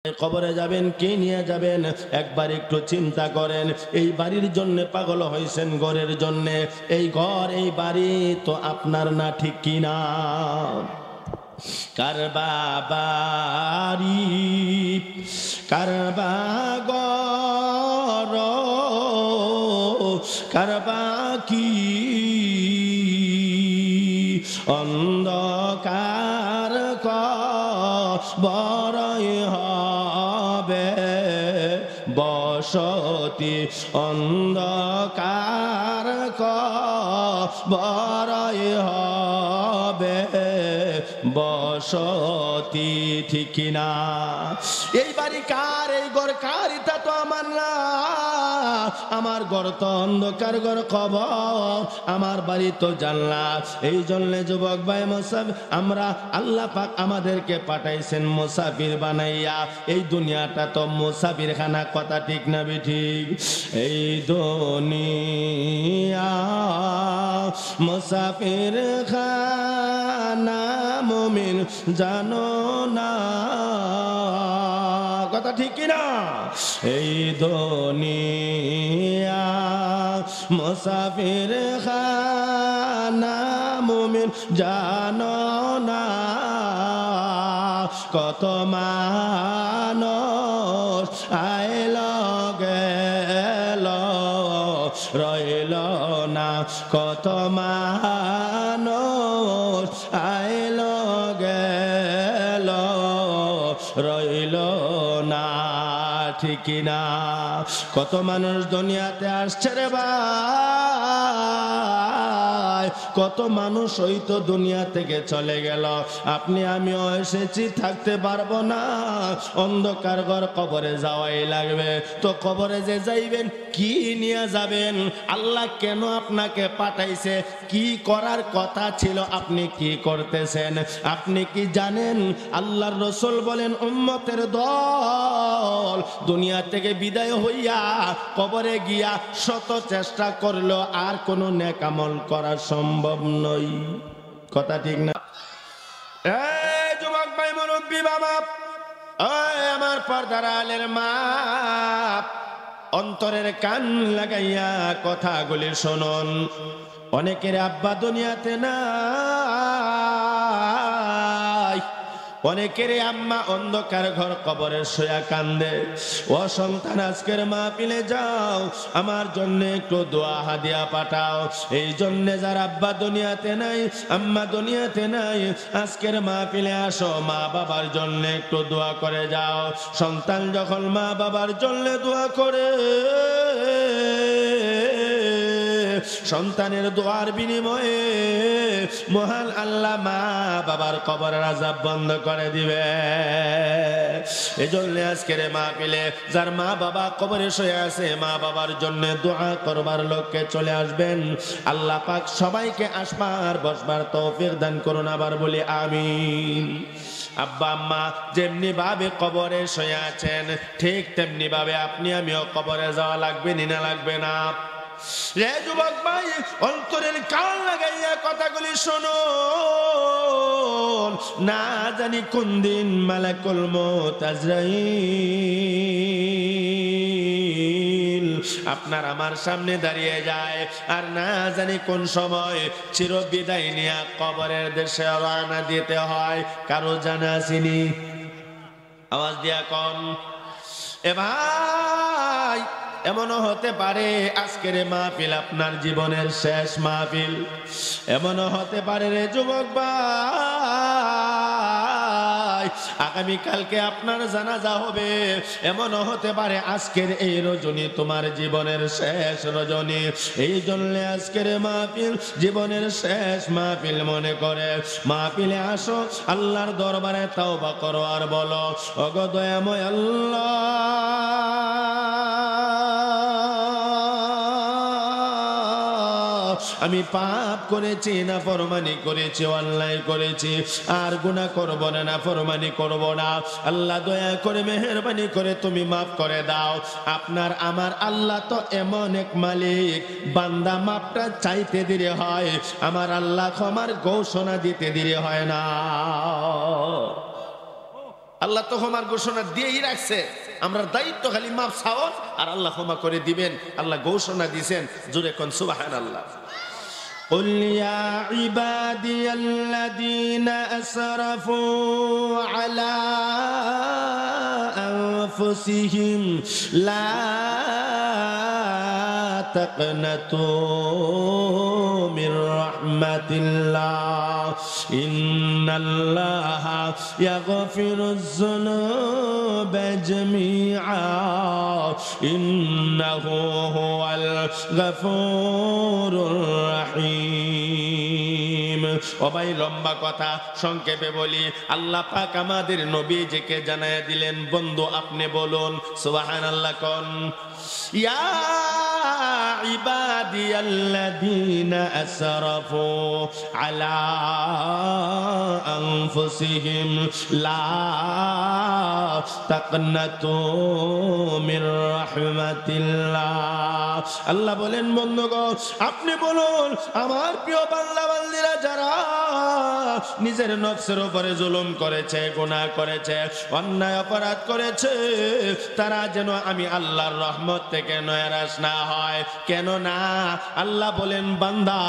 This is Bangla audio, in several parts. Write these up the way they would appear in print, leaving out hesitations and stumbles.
কবরে যাবেন, কে নিয়ে যাবেন একবার একটু চিন্তা করেন। এই বাড়ির জন্য পাগল হয়েছেন, ঘরের জন্য। এই ঘর এই বাড়ি তো আপনার না, ঠিক কিনা? কারবা বাড়ি, কারবা ঘর, কারবা কি অন্ধকার বড়ই হবে বসতি, অন্ধকার বড়ই হবে বসতি, ঠিক না? এই বাড়ি কার, এই ঘর কার? এটা তো আমার না। আমার ঘর তো অন্ধকার ঘর, কবর। আমার বাড়ি তো জান্নাত। এই জন্য যুবক ভাই, মুসাফির আমরা, আল্লাহ পাক আমাদেরকে পাঠাইছেন মুসাফির বানাইয়া। এই দুনিয়াটা তো মুসাফির খানা, কথা ঠিক না ঠিক? এই দুনিয়া মুসাফির খানা, মুমিন জানো না, কথা ঠিক কিনা? এই দুনিয়া মুসাফির খানা, মুমিন জানো না, কত মানুষ আইল গেল রইল না, কত মানুষ আইল গেল রইল না, ঠিক না? কত মানুষ দুনিয়াতে আসছে রে ভাই, কত মানুষ ওই তো দুনিয়া থেকে চলে গেল। আপনি আমিও এসেছি, থাকতে পারবো না। অন্ধকার ঘর, কবরে যাওয়াই লাগবে। তো কবরে যে যাইবেন, কি নিয়ে যাবেন? আল্লাহ কেন আপনাকে পাঠাইছে? কি করার কথা ছিল, আপনি কি করতেছেন? আপনি কি জানেন? আল্লাহর রাসূল বলেন, উম্মতের দল দুনিয়া থেকে বিদায় হইয়া কবরে গিয়া শত চেষ্টা করলো, আর কোনো নেক আমল করা সম্ভব নয়, কথা ঠিক না? এই যুবক ভাই, মুরব্বী বাবা, ওই আমার পর্দার আলের মা, অন্তরের কান লাগাইয়া কথাগুলি শুনুন। অনেকের আব্বা দুনিয়াতে নাই, অনেকের আম্মা অন্ধকার ঘর কবরে শুয়া কান্দে। ও সন্তান, আজকের মাহফিলে যাও, আমার জন্য একটু দোয়া হাদিয়া পাঠাও। এই জন্য যার আব্বা দুনিয়াতে নাই, আম্মা দুনিয়াতে নাই, আজকের মাহফিলে আসো, মা বাবার জন্য একটু দোয়া করে যাও। সন্তান যখন মা বাবার জন্য দোয়া করে, সন্তানের দোয়ার বিনিময়ে মহান আল্লাহ মা বাবার কবরের আযাব বন্ধ করে দিবে। এজন্য আজকের মাহফিলে যার মা বাবা কবরে শুয়ে আছে, মা বাবার জন্য দোয়া করবার লোককে চলে আসবেন। আল্লাহ পাক সবাইকে আসবার বসবার তৌফিক দান করুন। আবার বলি আমিন। আব্বা আম্মা যেমনি ভাবে কবরে শুয়ে আছেন, ঠিক তেমনি ভাবে আপনি আমিও কবরে যাওয়া লাগবে, না লাগবে না? রে যুবক ভাই, অন্তরের কান লাগাইয়া কথাগুলি শুনুন। না জানি কোন দিন মালাকুল মউত আজরাইল আপনার আমার সামনে দাঁড়িয়ে যায়, আর না জানি কোন সময় চির বিদায় নিয়ে কবরের দেশে রওনা দিতে হয়। কারো জানা আসেনি? আওয়াজ দিয়া কম। এ ভাই, এমনও হতে পারে আজকের মাহফিল আপনার জীবনের শেষ মাহফিল। এমনও হতে পারে রে যুবক ভাই, আগামীকালকে আপনার জানাজা হবে। এমনও হতে পারে আজকের এই রজনী তোমার জীবনের শেষ রজনী। এই জন্য আজকের মাহফিল জীবনের শেষ মাহফিল মনে করে মাহফিলে আসো, আল্লাহর দরবারে তওবা করো, আর বলো, ওগো দয়াময় আল্লাহ, আমি পাপ করেছি, নাফরমানি করেছি, অন্যায় করেছি, আর গুনাহ করব না, নাফরমানি করব না। আল্লাহ দয়া করে মেহেরবানি করে তুমি মাফ করে দাও। আপনার আমার আল্লাহ তো এমন এক মালিক, বান্দা মাপটা চাইতে দেরি হয়, আমার আল্লাহ ক্ষমার ঘোষণা দিতে দেরি হয় না। আল্লাহ তো ক্ষমার ঘোষণা দিয়েই রাখছে, আমরা দায়িত্ব খালি মাফ চাওন আর আল্লাহ ক্ষমা করে দিবেন। আল্লাহ ঘোষণা দিয়েছেন, জোরে কোন সুবহানাল্লাহ। قل يا عبادي الذين أسرفوا على أنفسهم لا تقنطوا من رحمة الله إن الله يغفر الذنوب جميعا إنه هو الغفور الرحيم। ও ভাই, লম্বা কথা সংক্ষেপে বলি, আল্লাহ পাক আমাদের নবীজিকে জানায় দিলেন, বন্ধু আপনি বলুন সুবহানাল্লাহ কোন। ইয়া ইবাদিয়াল্লাযীনা আসরাফু আলা আনফুসিহিম লা তাকনাতু মির রাহমাতিল্লাহ। আল্লাহ বলেন, বন্ধুগণ আপনি বলুন, আমার প্রিয় বান্দা বান্দীরা যারা নিজের নফসের উপরে জুলুম করেছে, গুনাহ করেছে, অন্যায় অপরাধ করেছে, তারা যেন আমি আল্লাহর রহমত থেকে নয়রাশ না হয়। কেন না? আল্লাহ বলেন, বান্দা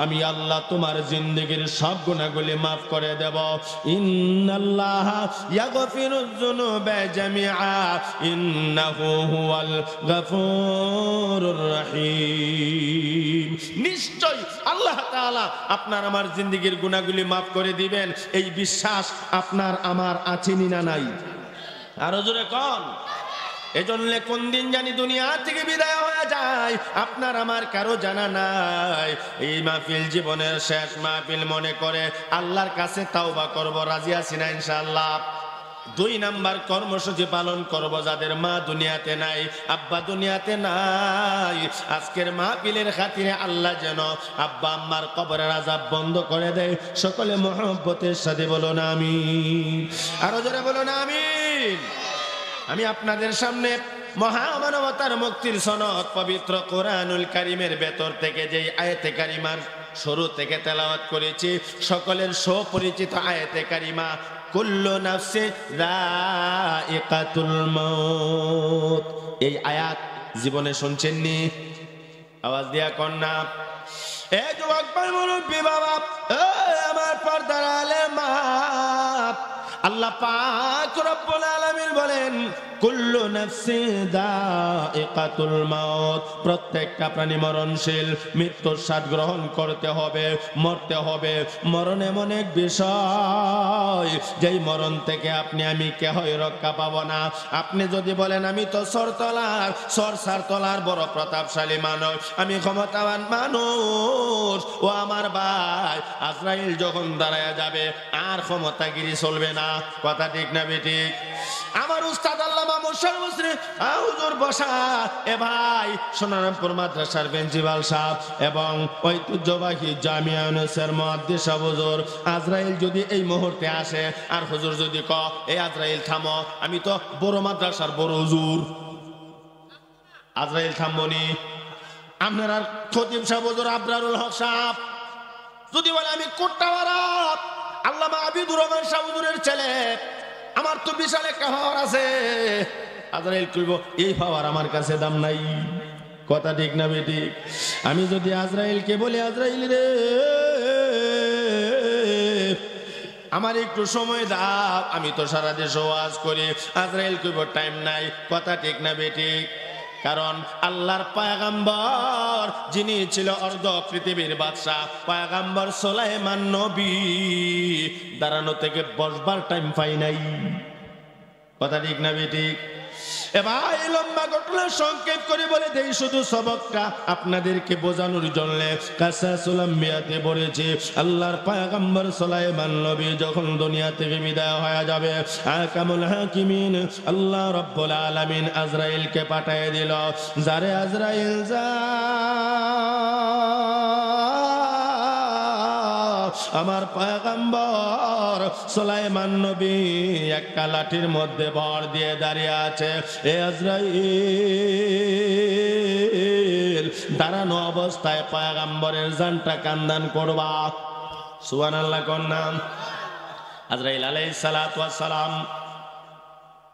আমি আল্লাহ তোমার জিন্দেগীর সব গুনাহগুলি মাফ করে দেব। ইন্নাল্লাহ ইয়াগফিরুয যুনুবা জামিআ ইন্নাহু হুয়াল গফুরুর রহিম। নিশ্চয় আল্লাহ তাআলা আপনার আমার জিন্দেগীর গুনাহগুলি মাফ করে দিবেন, এই বিশ্বাস আপনার আমার আছে না নাই? আরো জোরে কোন। এজন্য কোন দিন জানি দুনিয়া থেকে বিদায় হয়ে যায় আপনার আমার কারো জানা নাই। এই মাহফিল জীবনের শেষ মাহফিল মনে করে আল্লাহর কাছে তাওবা করব, রাজি আছি না ইনশাআল্লাহ? 2 নাম্বার কর্মসূচি পালন করব, যাদের মা দুনিয়াতে নাই, আব্বা দুনিয়াতে নাই, আজকের মাহফিলের খাতিরে আল্লাহ যেন আব্বা আম্মার কবরের আযাব বন্ধ করে দেয়। সকলে মহব্বতের সাথে বলুন আমিন। আরো জোরে বলুন আমিন। আমি আপনাদের সামনে মহামানবতার মুক্তির সনদ পবিত্র কোরআনুল কারীমের ভেতর থেকে যেই আয়াতে কারিমার শুরু থেকে তেলাওয়াত করেছি, সকলের সুপরিচিত আয়াতে কারিমা, কুল্লু নাফসি যায়িকাতুল মাউত। এই আয়াত জীবনে শুনছেননি? আওয়াজ দিয়া কোন না। এ যুবক ভাই, মুরব্বি বাবা, আমার পর্দার আলেম মা, আল্লাহ পাক রব্বুল আলামিন বলেন, কুল্লু নাফসিন যায়িকাতুল মাউত। প্রত্যেকটা প্রাণী মরণশীল, মৃত্যুর স্বাদ গ্রহণ করতে হবে, মরতে হবে। মরণ এমন এক বিষয়, যেই মরণ থেকে আপনি আমি কেহই রক্ষা পাবো না। আপনি যদি বলেন আমি তো সরসার তলার বড় প্রতাপশালী মানুষ, আমি ক্ষমতাবান মানুষ, ও আমার ভাই, আজরাইল যখন দাঁড়ায় যাবে আর ক্ষমতাগিরি চলবে না। কথা ঠিক না বেঠিক? আমার উস্তাদ আল্লামা মুশাররফ হোসেন হুজুর বসা, এ ভাই সোনারামপুর মাদ্রাসার প্রিন্সিপাল সাহেব এবং ঐতিহ্যবাহী জামিয়া ইউনুসের মুহাদ্দিস হুজুর, আজরাইল যদি এই মুহূর্তে আসে আর হুজুর যদি এ আজরাইল থামো, আমি তো বড় মাদ্রাসার বড় হুজুর, আজরাইল থামবনি। আপনার খতিব সাহেব হুজুর আবরারুল হক সাহেব যদি বলে আমি কোট্টাওয়ারা আল্লামা আবিদুর রহমান শাহ হুজুরের ছেলে, আমার তো বিশাল একটা পাওয়ার আছে, আজরাইল কইব এই পাওয়ার আমার কাছে দাম নাই। কথা ঠিক না বেঠিক? আমি যদি আজরাইলকে বলি, আজরাইল রে আমার একটু সময় দাও, আমি তো সারা দেশে ওয়াজ করি, আজরাইল কইব টাইম নাই। কথা ঠিক না বেঠিক? কারণ আল্লাহর পয়গম্বর যিনি ছিল অর্ধ পৃথিবীর বাদশা, পয়গম্বর সুলাইমান নবী দাঁড়ানো থেকে বসবার টাইম পাই নাই। কথা ঠিক না বেঠিক? এবার এই লম্বা ঘটনা সংক্ষেপ করে বলে দেই শুধু সবকটা আপনাদেরকে বোঝানোর জন্য। কাসাসুল আম্বিয়াতে পড়েছে, আল্লাহর পয়গম্বর সুলাইমান নবী যখন দুনিয়া থেকে বিদায় হয়ে যাবে, আহকামুল হাকিমিন আল্লাহ রাব্বুল আলামিন আজরাইলকে পাঠিয়ে দিল। যারে আজরাইল যা, আমার পয়গম্বর সুলাইমান নবী একটা লাঠির মধ্যে ভর দিয়ে দাঁড়িয়ে আছে। এ আজরাইল দাঁড়ানো অবস্থায় পয়গম্বরের জানটা কান্দান করবা। সুবহানাল্লাহ কোন নাম? আজরাইল আলাইহিস সালাতু ওয়াস সালাম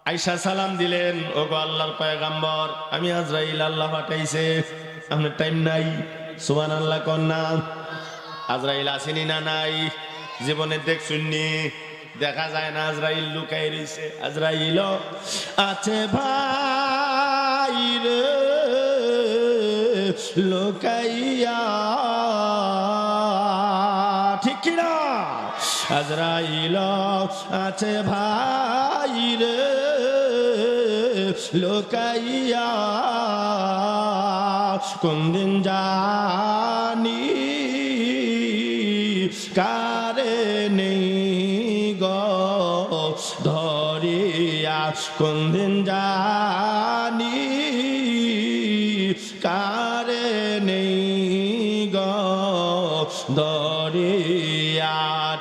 আয়েশা সালাম দিলেন, ওগো আল্লাহর পয়গম্বর, আমি আজরাইল, আল্লাহ পাঠাইছে, আপনার টাইম নাই। সুবহানাল্লাহ কন্যা। আজরাইল আসেনি না নাই? জীবনে দেখছুননি? দেখা যায় না আজরাইল লুকাই রইছে। আজরাইল আছে ভাই রে লুকাইয়া, ঠিক কিনা? আজরাইল আছে ভাই রে লুকাইয়া, কোন দিন জানি কারে নেই গো ধরিয়া, কোন দিন জানি কারে নেই গো ধরিয়া,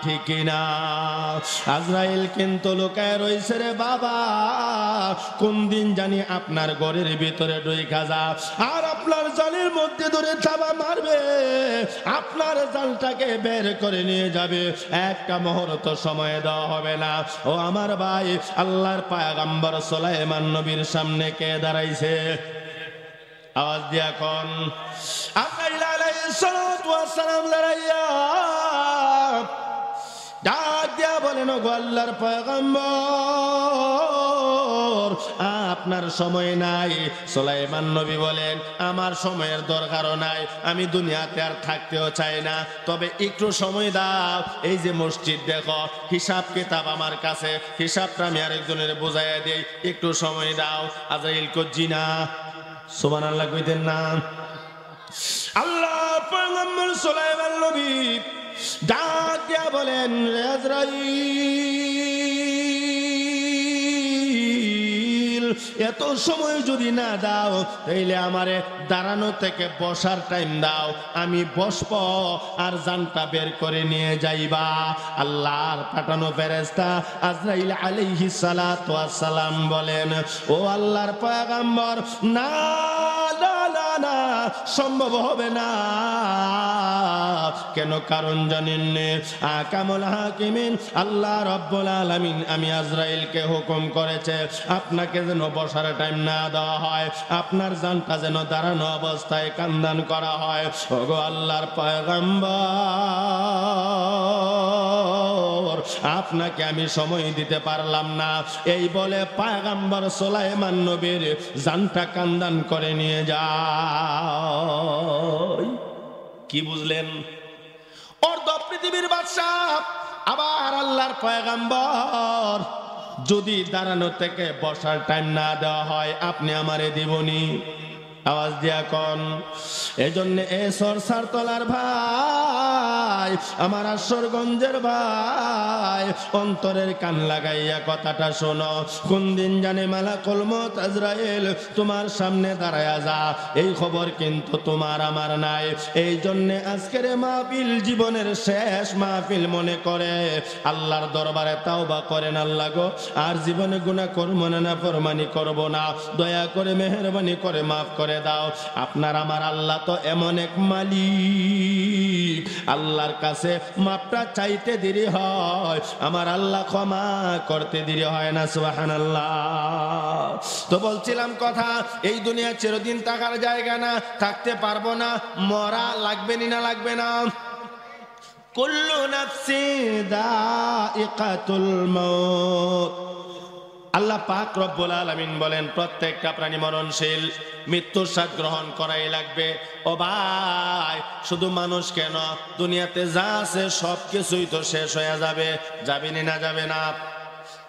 ঠিক না? আজরাইল কিন্তু লুকায় রইছে রে বাবা, কোন দিন জানি আপনার ঘরের ভিতরে ঢুইকা যা, আর আপনার জালের মধ্যে ধরে থাবা মারবে, আপনার জালটাকে বের করে নিয়ে যাবে। একটা মুহূর্ত সময় দেওয়া হবে না। ও আমার ভাই, আল্লাহর পয়গম্বর সুলাইমান নবীর সামনে কে দাঁড়াইছে? আওয়াজ দিয়া কোন? আজরাইল আলাইহিস সালাতু ওয়াস সালাম দাঁড়াইয়া ডাক দিয়া বলেন, ওগো আল্লাহর পয়গম্বর, আপনার সময় নাই। সুলাইমান নবী বলেন, আমার সময়ের দরকারও নাই, আমি দুনিয়াতে আর থাকতেও চাই না, তবে একটু সময় দাও। এই যে মসজিদ দেখো, হিসাব কিতাব আমার কাছে, হিসাবটা আমি আরেকজনের বুঝাইয়া দেই, একটু সময় দাও। আজরাইল কো জি না। সুবহানাল্লাহ কইতেন না? আল্লাহ পয়গম্বর সুলাইমান নবী ডাক দিয়া বলেন, আজরাইল, এত সময় যদি না দাও তাইলে আমারে দাঁড়ানো থেকে বসার টাইম দাও, আমি বসব আর জানটা বের করে নিয়ে যাইবা। আল্লাহর পাঠানো ফেরেশতা আজরাইল আলাইহিস সালাতু ওয়াস সালাম বলেন, ও আল্লাহর পয়গম্বর, না না না না, সম্ভব হবে না। কেন? কারণ জানেন নে? আকামুল হাকিমিন আল্লাহ রাব্বুল আলামিন আমি আজরাইলকে হুকুম করেছে আপনাকে যেন বসার টাইম না দেওয়া হয়, আপনার জানটা যেন দাঁড়ানো অবস্থায় কান্দান করা হয়। ওগো আল্লাহর পয়গম্বর, আপনাকে আমি সময় দিতে পারলাম না। এই বলে পয়গম্বর সুলাইমান নবীর জানটা কান্দান করে নিয়ে যায়। কি বুঝলেন? অর্ধ পৃথিবীর বাদশা, আবার আল্লাহর পয়গম্বর, যদি দাঁড়ানো থেকে বসার টাইম না দেওয়া হয় আপনি আমারে দিবনি। আওয়াজ দিয়া কোন? এজন্য এ সরসার তলার ভাই, আমার আসরগঞ্জের ভাই, অন্তরের কান লাগাইয়া কথাটা শোনো। কোন দিন জানে মালাকুল মউত আজরাইল তোমার সামনে দাঁড়ায়া যা, এই খবর কিন্তু তোমার আমার নাই। এই জন্য আজকের মাহফিল জীবনের শেষ মাহফিল মনে করে আল্লাহর দরবারে তাওবা করেন, আল্লাহ গো আর জীবনে গুনাহ করব না, ফরমানি করব না, দয়া করে মেহেরবানি করে মাফ করে দাও। আপনার আমার আল্লাহ তো এমন এক মালিক, আল্লাহর কাছে মাপটা চাইতে দেরি হয়, আমার আল্লাহ ক্ষমা করতে দেরি হয় না। সুবহানাল্লাহ। তো বলছিলাম কথা, এই দুনিয়া চিরদিন থাকার জায়গা না, থাকতে পারবো না, মরা লাগবে না লাগবে না? কুল্লু নাফসিন যায়িকাতুল মাউত। আল্লাহ পাক রব্বুল আলামিন বলেন, প্রত্যেকটা প্রাণী মরণশীল, মৃত্যুর স্বাদ গ্রহণ করাই লাগবে। ও ভাই, শুধু মানুষ কেন, দুনিয়াতে যা আছে সব কিছুই তো শেষ হয়ে যাবে, যাবে না যাবে না?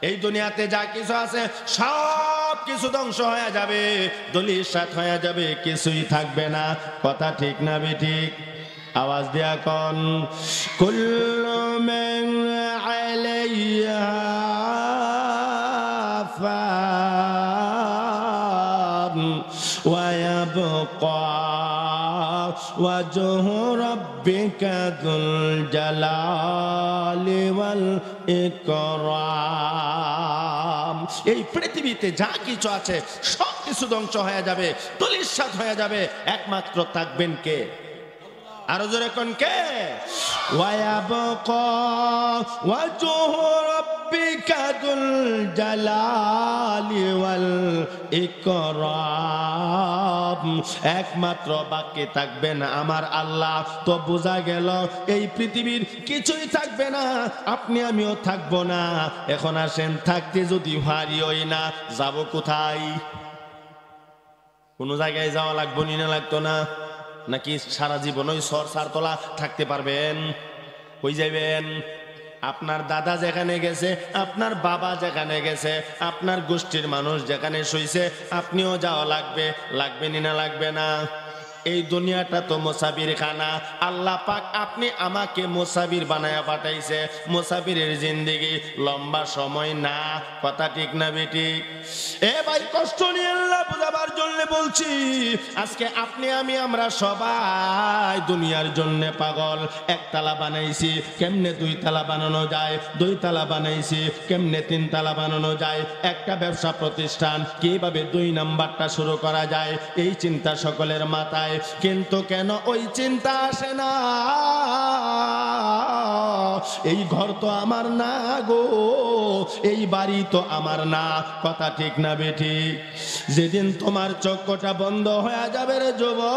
এই দুনিয়াতে যা কিছু আছে সব কিছু ধ্বংস হয়ে যাবে, ধূলিসাৎ হয়ে যাবে, কিছুই থাকবে না। কথা ঠিক না বেঠিক? আওয়াজ দিয়া কোন? কুল্লু মান আলাইহা ফান ওয়া ইয়াবকা ওয়াজহু রাব্বিকা যুল জালালি ওয়াল ইকরাম। এই পৃথিবীতে যা কিছু আছে সব কিছু ধ্বংস হয়ে যাবে, ধূলিসাৎ হয়ে যাবে, একমাত্র থাকবেন কে? আরো জোরে কোন কে? ওয়া ইয়াবকা ওয়াজহু রাব্বিকা যুল জালালি ওয়াল ইকরাম। একমাত্র বাকি থাকবেন আমার আল্লাহ। তো বোঝা গেল এই পৃথিবীর কিছুই থাকবে না, আপনি আমিও থাকবো না। এখন আসেন, থাকতে যদি হারিওই না, যাব কোথায়? কোন জায়গায় যাওয়া লাগবো নি না লাগতো না? নাকি সারা জীবন ওই সর সারতলা থাকতে পারবেন? কই যাইবেন? আপনার দাদা যেখানে গেছে, আপনার বাবা যেখানে গেছে, আপনার গোষ্ঠীর মানুষ যেখানে শুইছে, আপনিও যাওয়া লাগবে। লাগবে নি না লাগবে না? এই দুনিয়াটা তো মুসাফির খানা। আল্লাহ পাক আপনি আমাকে মুসাফির বানায়া পাঠাইছে। মুসাফিরের জিন্দেগি লম্বা সময় না। কথা ঠিক না বেটি? এ ভাই, কষ্ট নিয়ে আল্লাহ বুঝাবার জন্য বলছি। আজকে আপনি আমি আমরা সবাই দুনিয়ার জন্য পাগল। একতলা বানাইছি, কেমনে দুই তালা বানানো যায়? দুই তালা বানাইছি, কেমনে তিন তালা বানানো যায়? একটা ব্যবসা প্রতিষ্ঠান কিভাবে 2 নাম্বারটা শুরু করা যায়, এই চিন্তা সকলের মাথায়। কিন্তু কেন ওই চিন্তা আসে না? এই ঘর তো আমার না গো, এই বাড়ি তো আমার না। কথা ঠিক না বেটি? যেদিন তোমার চক্ষুটা বন্ধ হয়ে যাবে রে যুবক,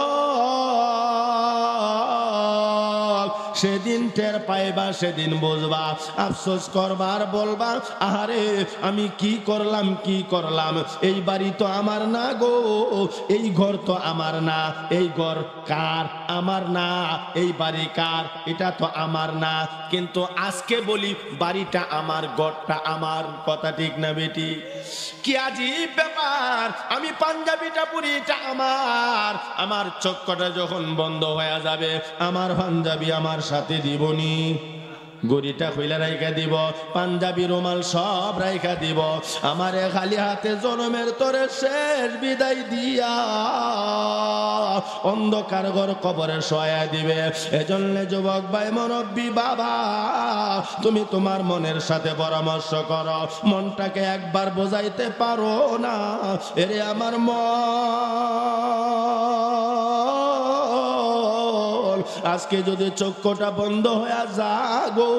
সেদিন টের পাইবা, সেদিন বুঝবা, আফসোস করবার বলবা, আরে আমি কি করলাম, কি করলাম? এই বাড়ি তো আমার না গো, এই ঘর তো আমার না। এই ঘর কার? আমার না। এই বাড়ি কার? এটা তো আমার না। কিন্তু আজকে বলি বাড়িটা আমার, ঘরটা আমার। কথা ঠিক না বেটি? কি আজীব ব্যাপার! আমি পাঞ্জাবিটা পরি, এটা আমার। আমার চক্ষুটা যখন বন্ধ হয়ে যাবে, আমার পাঞ্জাবি আমার সাথে দিবনি। গড়িটা খুইলা রাইখা দিব, পাঞ্জাবি রুমাল সব রাইখা দিব। আমারে খালি হাতে জনমের তরে শেষ বিদায় দিয়া অন্ধকার ঘর কবরে শোয়া দিবে। এজন্য যুবক ভাই, মুরব্বি বাবা, তুমি তোমার মনের সাথে পরামর্শ করো। মনটাকে একবার বোঝাইতে পারো না, এরে আমার মন, আজকে যদি চক্ষুটা বন্ধ হয়ে যাগো,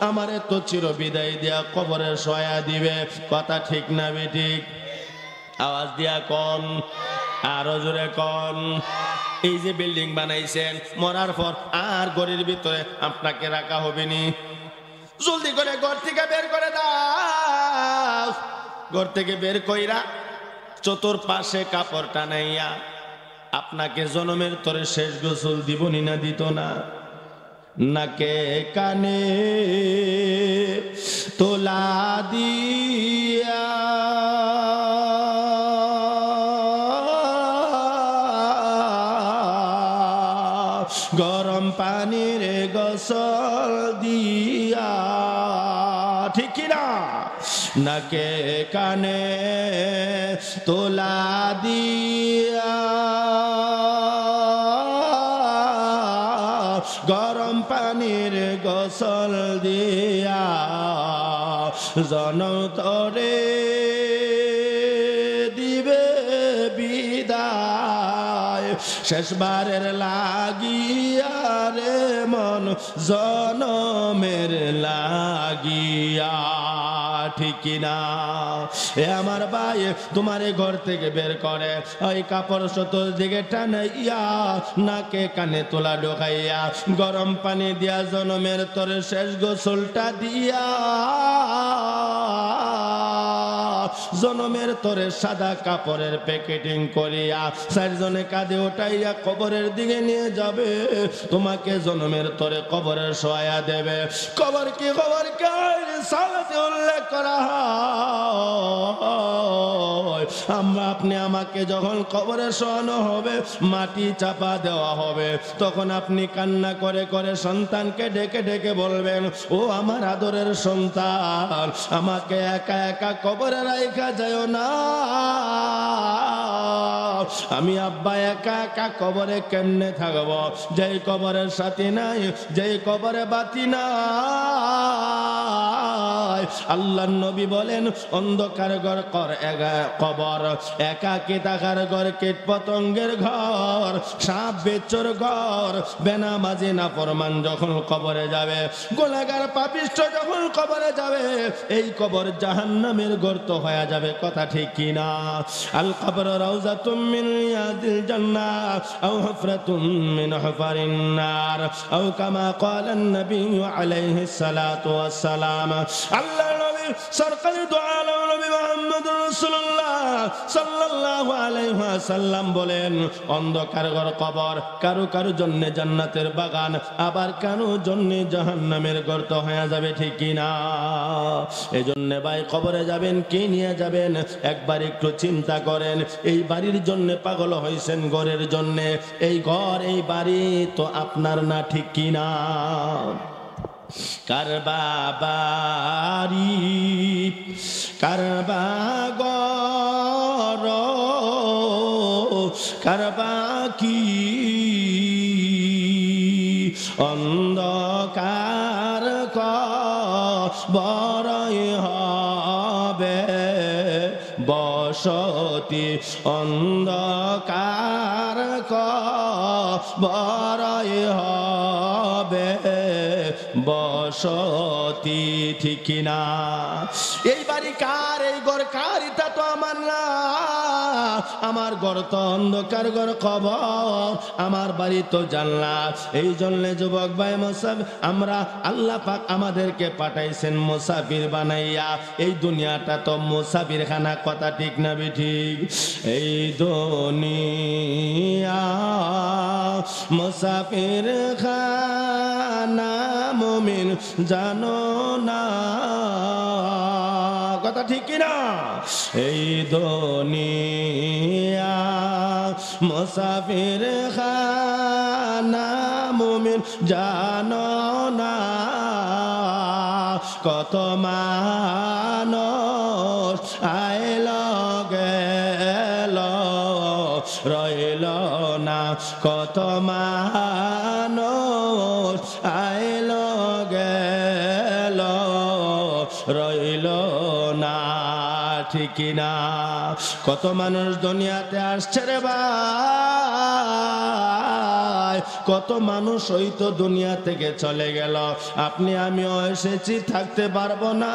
আমারে তো চির বিদায় দিয়া কবরে শোয়া দিবে। কথা ঠিক না বেঠিক? আওয়াজ দিয়া কোন, আরো জোরে কোন। এই যে বিল্ডিং বানাইছেন, মরার পর আর ঘরের ভিতরে আপনাকে রাখা হবে নি। জলদি করে ঘর থেকে বের করে দাও। ঘর থেকে বের কইরা চতুর্পাশে কাপড় টানাইয়া আপনাকে জনমের তরে শেষ গোসল দিবনি না দিত না? নাকে কানে তোলা দিয়া গরম পানির গোসল দিয়া, ঠিক কিনা? নাকে কানে তোলা দিয়া গরম পানির গোসল দিয়া জনম তরে দিবে বিদায়। শেষবারের লাগিয়া রে মন, জনমের লাগিয়া, ঠিক না? এ আমার ভাই, তোমারে ঘর থেকে বের করে ওই কাপড় চতুর্দিকে টানাইয়া নাকে কানে তোলা ঢোকাইয়া গরম পানি দিয়া জনমের তরে শেষ গোসলটা দিয়া জনমের তরে সাদা কাপড়ের প্যাকেটিং করিয়া 4 জনে কাঁধে উঠাইয়া কবরের দিকে নিয়ে যাবে। তোমাকে জনমের তরে কবরে শোয়া দেবে। কবর কি খবর সালাতে উল্লেখ করা হয়, আমরা আপনি আমাকে যখন কবরে শোয়ানো হবে, মাটি চাপা দেওয়া হবে, তখন আপনি কান্না করে করে সন্তানকে ডেকে ডেকে বলবেন, ও আমার আদরের সন্তান, আমাকে একা একা কবরে রাইখা যায় না, আমি আব্বা একা একা কবরে কেমনে থাকব, যেই কবরের সাথী নাই, যেই কবরে বাতি নাই। আল্লাহর নবী বলেন অন্ধকার ঘর কবর, একাকী থাকার ঘর, কীট পতঙ্গের ঘর, সাপ বেচ্চর ঘর। বেনামাজি নাফরমান যখন কবরে যাবে, গুনাহগার পাপিষ্ঠ যখন কবরে যাবে, এই কবর জাহান্নামের গর্ত হয়ে যাবে। কথা ঠিক কি না? আল কবর রাউযাতুম মিন রিয়াদিল জান্নাহ আও হুফরাতুম মিন হুফারিন নার আও কামা ক্বালান নবী আলাইহিস সালাতু ওয়াস সালাম। আল্লাহর নবী সরকারি দু আলম নবী মুহাম্মদুর রাসূলুল্লাহ সাল্লাল্লাহু আলাইহি ওয়াসাল্লাম বলেন অন্ধকার ঘর কবর কারো কারো জন্য জান্নাতের বাগান, আবার কারো জন্য জাহান্নামের গর্ত হয়ে যাবে। ঠিক কি না? এজন্য ভাই কবরে যাবেন, কি নিয়ে যাবেন একবার একটু চিন্তা করেন। এই বাড়ির জন্য পাগল হয়েছেন, ঘরের জন্য। এই ঘর এই বাড়ি তো আপনার না। ঠিক কি না? কারবা বাড়ি, কারবা ঘর, কারবা কি অন্ধকার কবরই হবে বসতি, অন্ধকার কবরই হবে বসতি। ঠিক না? এই বাড়ি কার, এই ঘর কার? এটা তো আমার না। আমার ঘর তো অন্ধকার ঘর কবর, আমার বাড়ি তো জান্নাত। এই জন্য যুবক ভাই মুসাফির, আমরা আল্লাহ পাক আমাদেরকে পাঠাইছেন মুসাফির বানাইয়া। এই দুনিয়াটা তো মুসাফির খানা। কথা ঠিক না ঠিক? এই দুনিয়া মুসাফির খানা, মুমিন জানো না। কথা ঠিক কি না? এই দুনিয়া মুসাফির খানা, মুমিন জানো না। কত মানুষ আইল গেল রইল না, কত মানুষ আইল গেল রইল না। ঠিক না? কত মানুষ দুনিয়াতে আসছে রে ভাই, কত মানুষ ওই তো দুনিয়া থেকে চলে গেল। আপনি আমিও এসেছি, থাকতে পারবো না।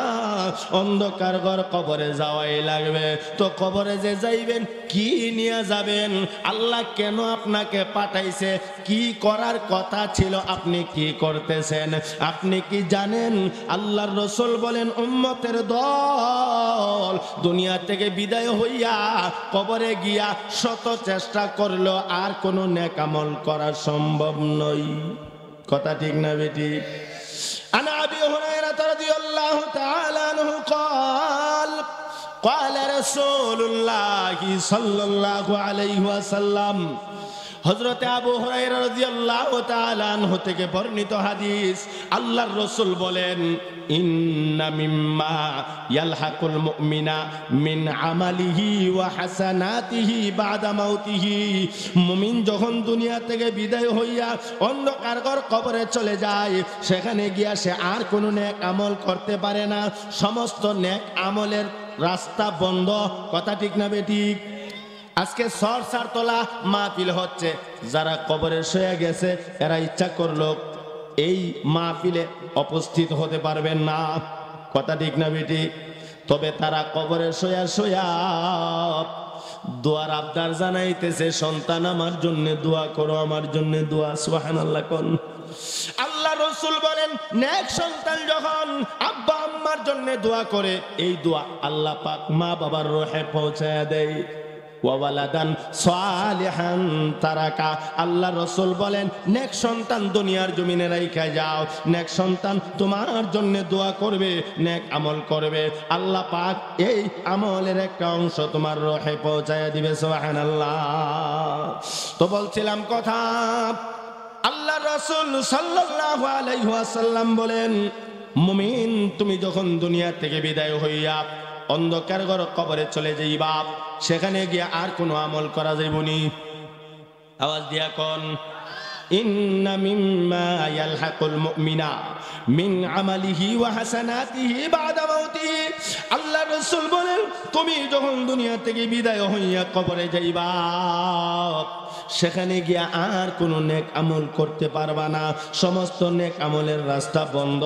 অন্ধকার ঘর কবরে যাওয়াই লাগবে। তো কবরে যে যাইবেন, কি নিয়ে যাবেন? আল্লাহ কেন আপনাকে পাঠাইছে? কি করার কথা ছিল? আপনি কি করতেছেন? আপনি কি জানেন? আল্লাহর রাসূল বলেন উম্মতের দল দুনিয়া থেকে বিদায় হইয়া কবরে গিয়া শত চেষ্টা করলো, আর কোনো নেক আমল করা সম্ভব নয়। কথা ঠিক না বেটি? আনা আবি হুরায়রা রাদিয়াল্লাহু তাআলা আনহু قال قال رسول الله صلى الله عليه وسلم। হযরতে আবু হুরায়রা রাদিয়াল্লাহু তাআলা আনহু থেকে বর্ণিত হাদিস, আল্লাহর রাসূল বলেন ইন্না মিম্মা ইয়ালহাকুল মুমিনা মিন আমালিহি ওয়া হাসানাতিহি বাদা মাউতিহি। মুমিন যখন দুনিয়া থেকে বিদায় হইয়া অন্ধকার ঘর কবরে চলে যায়, সেখানে গিয়া সে আর কোনো নেক আমল করতে পারে না। সমস্ত নেক আমলের রাস্তা বন্ধ। কথা ঠিক না বেঠিক? আজকে সরসার তোলা মাহফিল হচ্ছে, যারা কবরে শুয়ে গেছে এরা ইচ্ছা করলো এই মাহফিলে উপস্থিত হতে পারবেন না। কথা ঠিক না বেটি? তবে তারা কবরে শুয়া শুয়া দোয়ার আবদার জানাইতেছে, সন্তান আমার জন্য দোয়া করো, আমার জন্য দোয়া। সুবহানাল্লাহ কোন। আল্লাহ রাসূল বলেন নেক সন্তান যখন আব্বা আম্মার জন্য দোয়া করে, এই দোয়া আল্লাহ পাক মা বাবার রূহে পৌঁছায় দেয়। ওয়ালাদান সালিহান তারাকা। আল্লাহ রাসূল বলেন নেক সন্তান দুনিয়ার জমিনে রাইখা যাও, নেক সন্তান তোমার জন্য দোয়া করবে, নেক আমল করবে, আল্লাহ পাক এই আমলের একটা অংশ তোমার রূহে পৌঁছায় দিবে। সুবহানাল্লাহ। তো বলছিলাম কথা, আল্লাহ রাসূল সাল্লাল্লাহু আলাইহি ওয়াসাল্লাম বলেন মুমিন তুমি যখন দুনিয়া থেকে বিদায় হইয়া অন্ধকার ঘর কবরে চলে যাইবা, সেখানে গিয়ে আর কোনো আমল করা যাইবনি। আওয়াজ দিয়া কোন ইন্না মিম্মা ইয়ালহাকুল মুমিনা মিন আমালিহি ওয়া হাসানাতিহি বাদা মাউতিহি। আল্লাহ রাসূল বলেন, তুমি যখন দুনিয়া থেকে বিদায় হইয়া কবরে যাইবা, সেখানে গিয়া আর কোনো নেক আমল করতে পারবা না, সমস্ত নেক আমলের রাস্তা বন্ধ।